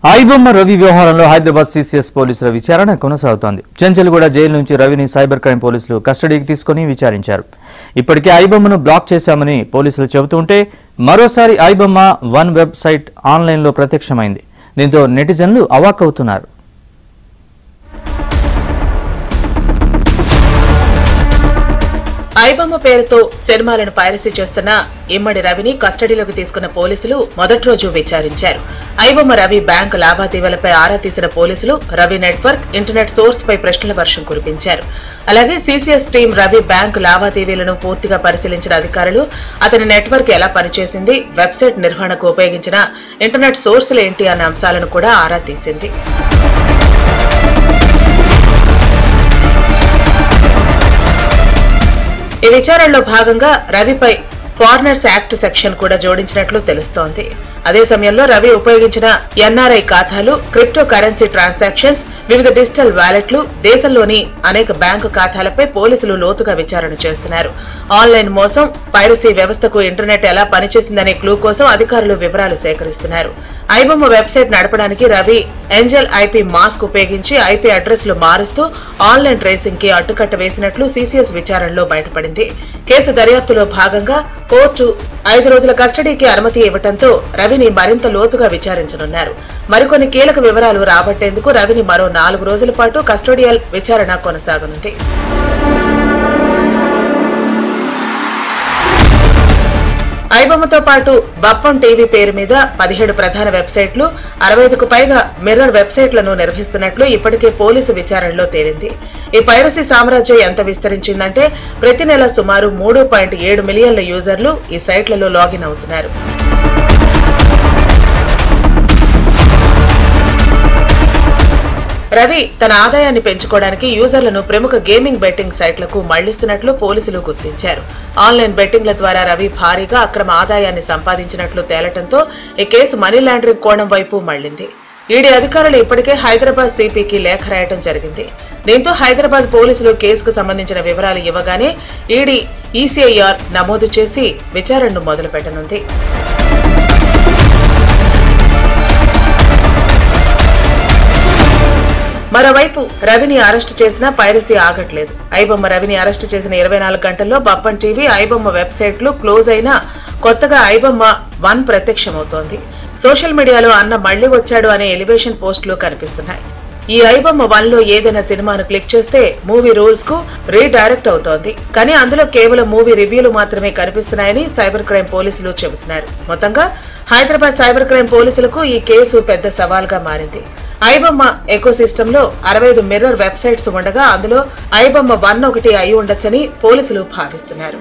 ఐబొమ్మ రవి వ్యవహారంలో హైదరాబాద్ సిసిఎస్ పోలీసుల విచారణ కొనసాగుతోంది. చెంచల్గూడ జైలు నుంచి రవిని సైబర్ క్రైమ్ పోలీసులు కస్టడీకి తీసుకుని విచారించారు. ఇప్పటికే ఐబొమ్మను బ్లాక్ చేశామని పోలీసులు చెబుతుంటే మరోసారి ఐబొమ్మ వన్ వెబ్సైట్ ఆన్లైన్లో ప్రత్యక్షమైంది. దీంతో నెటిజన్లు అవాక్కవుతున్నారు. ఐబొమ్మ పేరుతో సినిమాలను పైరసీ చేస్తున్న ఇమ్మడి రవిని కస్టడీలోకి తీసుకున్న పోలీసులు మొదటి రోజు విచారించారు. ఐబొమ్మ రవి బ్యాంకు లావాదేవీలపై ఆరా తీసిన పోలీసులు రవి నెట్వర్క్, ఇంటర్నెట్ సోర్స్ పై ప్రశ్నల వర్షం కురిపించారు. అలాగే సీసీఎస్ టీం రవి బ్యాంకు లావాదేవీలను పూర్తిగా పరిశీలించిన అధికారులు అతని నెట్వర్క్ ఎలా పనిచేసింది, వెబ్సైట్ నిర్వహణకు ఉపయోగించిన ఇంటర్నెట్ సోర్సులు ఏంటి అన్న అంశాలను కూడా ఆరా తీసింది. ఈ విచారణలో భాగంగా రవిపై ఫారినర్స్ యాక్ట్ సెక్షన్ కూడా జోడించినట్లు తెలుస్తోంది. అదే సమయంలో రవి ఉపయోగించిన ఎన్ఆర్ఐ ఖాతాలు, క్రిప్టో కరెన్సీ ట్రాన్సాక్షన్స్, వివిధ డిజిటల్ వ్యాలెట్లు, దేశంలోని అనేక బ్యాంకు ఖాతాలపై పోలీసులు లోతుగా విచారణ చేస్తున్నారు. ఆన్లైన్ మోసం, పైరసీ వ్యవస్థకు ఇంటర్నెట్ ఎలా పనిచేసిందనే క్లూ కోసం అధికారులు వివరాలు సేకరిస్తున్నారు. ఐబొమ్మ వెబ్సైట్ నడపడానికి రవి ఏంజల్ ఐపీ మాస్క్ ఉపయోగించి ఐపీ అడ్రస్లు మారుస్తూ ఆన్లైన్ ట్రేసింగ్ కి అడ్డుకట్ట వేసినట్లు సీసీఎస్ విచారణలో బయటపడింది. కేసు దర్యాప్తులో భాగంగా కోర్టు 5 రోజుల కస్టడీకి అనుమతి ఇవ్వడంతో రవిని మరింత లోతుగా విచారించనున్నారు. మరికొన్ని కీలక వివరాలు రాబట్టేందుకు రవిని మరో 4 రోజుల పాటు కస్టోడియల్ విచారణ కొనసాగనుంది. ఐబొమ్మతో పాటు బప్పం టీవీ పేరు మీద 17 ప్రధాన వెబ్సైట్లు, 65కు పైగా మిర్రర్ వెబ్సైట్లను నిర్వహిస్తున్నట్లు ఇప్పటికే పోలీసు విచారణలో తేలింది. ఈ పైరసీ సామ్రాజ్యం ఎంత విస్తరించిందంటే ప్రతి నెల సుమారు 3.7 మిలియన్ల యూజర్లు ఈ సైట్లలో లాగిన్ అవుతున్నారు. రవి తన ఆదాయాన్ని పెంచుకోవడానికి యూజర్లను ప్రముఖ గేమింగ్ బెట్టింగ్ సైట్లకు మళ్లిస్తున్నట్లు పోలీసులు గుర్తించారు. ఆన్లైన్ బెట్టింగ్ల ద్వారా రవి భారీగా అక్రమ ఆదాయాన్ని సంపాదించినట్లు తేలటంతో ఈ కేసు మనీ లాండరింగ్ కోణం వైపు మళ్లింది. ఈడీ అధికారులు ఇప్పటికే హైదరాబాద్ సిపికి లేఖ రాయటం జరిగింది. దీంతో హైదరాబాద్ పోలీసులు కేసుకు సంబంధించిన వివరాలు ఇవ్వగానే ఈడీ ఈసీఐఆర్ నమోదు చేసి విచారణను మొదలుపెట్టనుంది. మరోవైపు రవిని అరెస్టు చేసినా పైరసీ ఆగట్లేదు. ఐబొమ్మ రవిని అరెస్టు చేసిన 24 గంటల్లో బప్పన్ టీవీ, ఐబొమ్మ వెబ్సైట్లు క్లోజ్ అయినా కొత్తగా ఐబొమ్మ వన్ ప్రత్యక్షమవుతోంది. సోషల్ మీడియాలో అన్న మళ్లీ వచ్చాడు అనే ఎలివేషన్ పోస్టులు కనిపిస్తున్నాయి. ఈ ఐబొమ్మ వన్ లో ఏదైనా సినిమాను క్లిక్ చేస్తే మూవీ రూల్స్ కు రీడైరెక్ట్ అవుతోంది. కానీ అందులో కేవలం మూవీ రివ్యూలు మాత్రమే కనిపిస్తున్నాయని సైబర్ క్రైమ్ పోలీసులు చెబుతున్నారు. మొత్తంగా హైదరాబాద్ సైబర్ క్రైమ్ పోలీసులకు ఈ కేసు పెద్ద సవాల్గా మారింది. ఐబొమ్మ ఎకోసిస్టంలో 65 మిర్రర్ వెబ్సైట్స్ ఉండగా అందులో ఐబొమ్మ 1 ఒకటి అయి ఉండొచ్చని పోలీసులు భావిస్తున్నారు.